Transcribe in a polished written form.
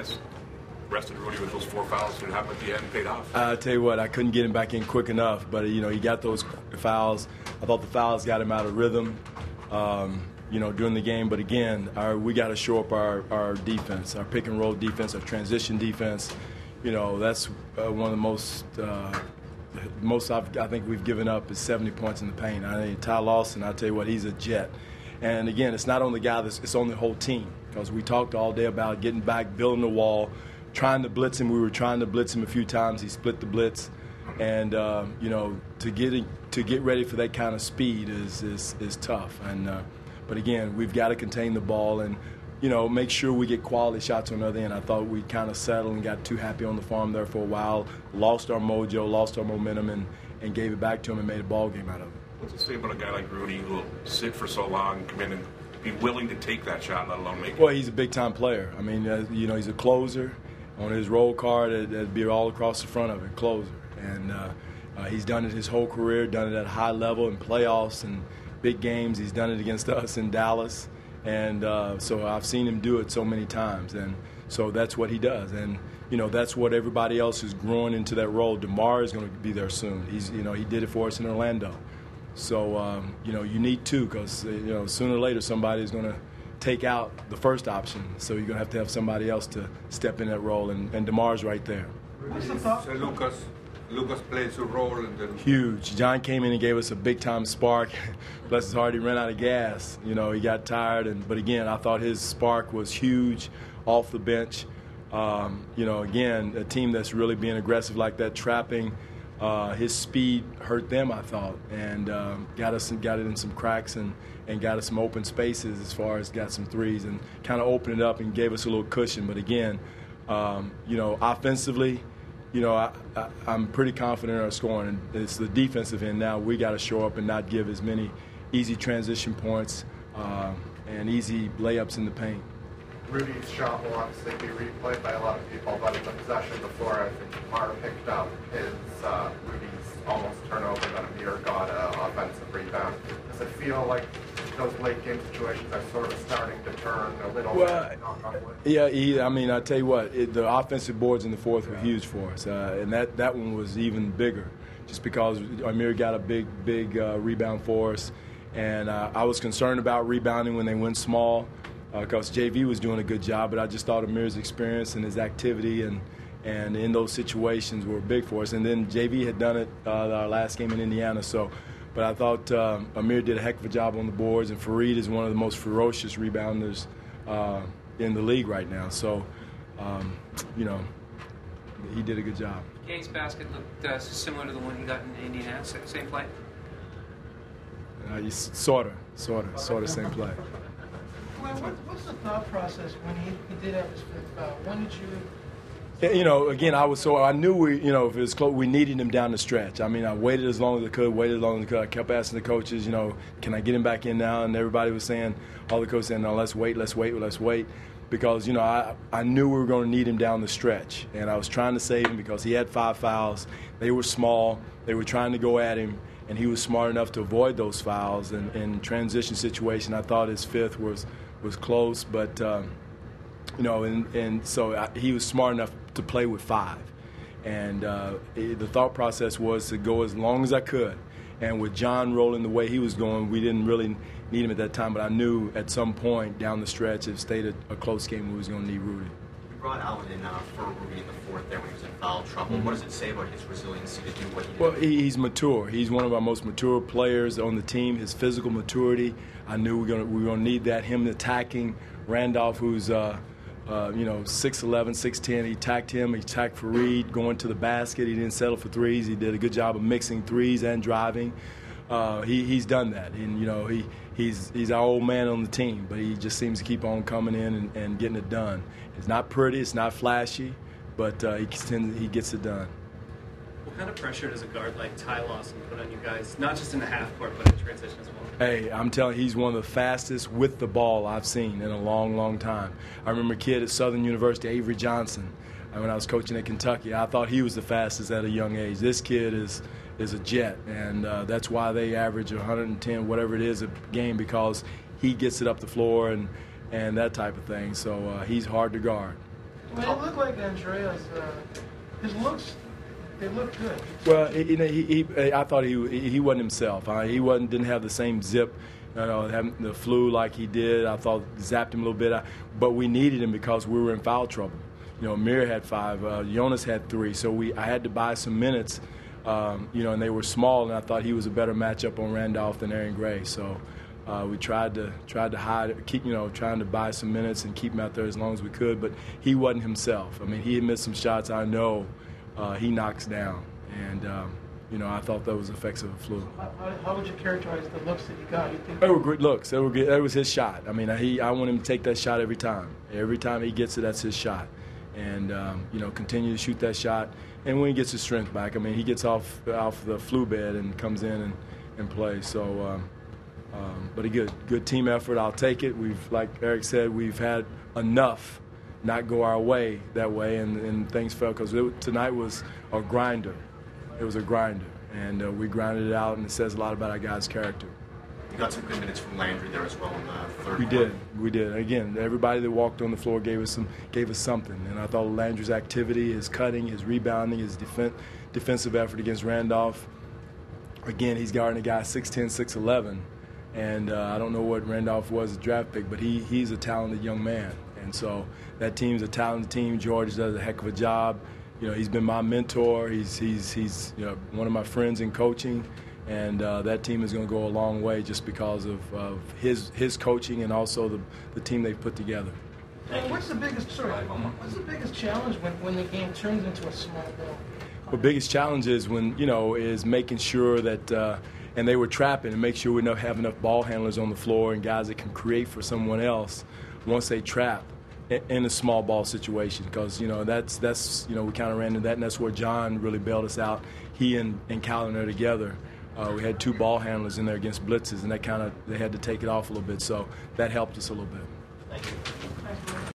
guess, rested Rudy with those 4 fouls that happened at the end paid off. I tell you what, I couldn't get him back in quick enough, but he got those fouls. I thought the fouls got him out of rhythm, during the game. But again, we got to shore up our defense, our pick and roll defense, our transition defense. That's one of the most I think we've given up is 70 points in the paint. Ty Lawson, I tell you what, he's a jet. And again, it's not on the guy; it's on the whole team, because we talked all day about getting back, building the wall, trying to blitz him. We were trying to blitz him a few times. He split the blitz, and to get ready for that kind of speed is tough. And but again, we've got to contain the ball and make sure we get quality shots on the other end. I thought we kind of settled and got too happy on the farm there for a while, lost our mojo, lost our momentum, and gave it back to him and made a ball game out of it. What's it say about a guy like Rudy who will sit for so long, come in and be willing to take that shot, let alone make it? Well, he's a big-time player. I mean, he's a closer. On his roll card, it'd be all across the front of it, closer. And he's done it his whole career, done it at a high level in playoffs and big games. He's done it against us in Dallas. And so I've seen him do it so many times. And so that's what he does. And, that's what everybody else is growing into that role. DeMar is going to be there soon. He did it for us in Orlando. So, you need two, because, sooner or later somebody is going to take out the first option. So you're going to have somebody else to step in that role, and DeMar's right there. What's the thought? So Lucas plays a role in the... Huge. John came in and gave us a big-time spark. Bless his heart, he ran out of gas. He got tired. But again, I thought his spark was huge off the bench. Again, a team that's really being aggressive like that, trapping. His speed hurt them, I thought, and got it in some cracks and got us some open spaces as far as got some threes and kind of opened it up and gave us a little cushion. But again, offensively, I'm pretty confident in our scoring. And it's the defensive end now. We got to show up and not give as many easy transition points and easy layups in the paint. Rudy's shot will obviously be replayed by a lot of people, but in the possession before, I think Mar picked up his Rudy's almost turnover that Amir got an offensive rebound. Does it feel like those late game situations are sort of starting to turn a little bit? Yeah, I tell you what, the offensive boards in the fourth were huge for us, and that one was even bigger, just because Amir got a big rebound for us, and I was concerned about rebounding when they went small, because JV was doing a good job, but I just thought Amir's experience and his activity and in those situations were big for us. And then JV had done it our last game in Indiana, but I thought Amir did a heck of a job on the boards, and Fareed is one of the most ferocious rebounders in the league right now. So, he did a good job. Gay's basket looked similar to the one he got in Indiana, same play? Sort of same play. Well, what's the thought process when he did have his fifth foul? When did you? Again, I knew if it was close, we needed him down the stretch. I waited as long as I could, I kept asking the coaches, can I get him back in now? And everybody was saying, all the coaches saying, no, let's wait. Because, I knew we were going to need him down the stretch. And I was trying to save him because he had 5 fouls. They were small. They were trying to go at him. And he was smart enough to avoid those fouls. And in transition situation, I thought his fifth was close. But, so he was smart enough to play with 5. And the thought process was to go as long as I could. And with John rolling the way he was going, we didn't really need him at that time. But I knew at some point down the stretch, if it stayed a close game, we was going to need Rudy. You brought Allen in for Rudy in the fourth there when he was in foul trouble. Mm-hmm. What does it say about his resiliency to do what he did? Well, he's mature. He's one of our most mature players on the team. His physical maturity, I knew we were going to need that. Him attacking Randolph, who's 6'11", 6'10". He attacked him. He attacked Fareed going to the basket. He didn't settle for threes. He did a good job of mixing threes and driving. He's done that, and he's our old man on the team. But he just seems to keep on coming in and getting it done. It's not pretty. It's not flashy, but he gets it done. What kind of pressure does a guard like Ty Lawson put on you guys, not just in the half court, but in transition as well? Hey, I'm telling you, he's one of the fastest with the ball I've seen in a long, long time. I remember a kid at Southern University, Avery Johnson, when I was coaching at Kentucky. I thought he was the fastest at a young age. This kid is a jet, and that's why they average 110, whatever it is, a game, because he gets it up the floor and that type of thing. So he's hard to guard. Well, it looked like Andreas. His looks, they look good. Well, I thought he wasn't himself. Didn't have the same zip, having the flu like he did. I thought zapped him a little bit. But we needed him because we were in foul trouble. Mir had 5, Jonas had 3, so I had to buy some minutes. And they were small, and I thought he was a better matchup on Randolph than Aaron Gray. So we tried to hide, trying to buy some minutes and keep him out there as long as we could. But he wasn't himself. I mean, he had missed some shots I know he knocks down, and I thought that was effects of the flu. How would you characterize the looks that he got? You think they were great looks. They were good. That was his shot. I mean, I want him to take that shot every time. Every time he gets it, that's his shot. And continue to shoot that shot. And when he gets his strength back, I mean, he gets off the flu bed and comes in and plays. So, but a good team effort. I'll take it. Like Eric said, we've had enough not go our way that way, and things fell because tonight was a grinder. It was a grinder, and we grinded it out, and it says a lot about our guys' character. You got some good minutes from Landry there as well in the third quarter. We did. Again, everybody that walked on the floor gave us something. And I thought Landry's activity, his cutting, his rebounding, his defensive effort against Randolph. Again, he's guarding a guy 6'10", 6'11", and I don't know what Randolph was a draft pick, but he's a talented young man. And so that team's a talented team. George does a heck of a job. He's been my mentor. He's one of my friends in coaching. And that team is going to go a long way just because of his coaching and also the team they've put together. What's the biggest challenge when the game turns into a small ball? The biggest challenge is is making sure that and they were trapping and make sure we have enough ball handlers on the floor and guys that can create for someone else once they trap in a small ball situation, because that's we kind of ran into that, and that's where John really bailed us out. He and Callan are together. We had 2 ball handlers in there against blitzes, and they had to take it off a little bit, so that helped us a little bit. Thank you.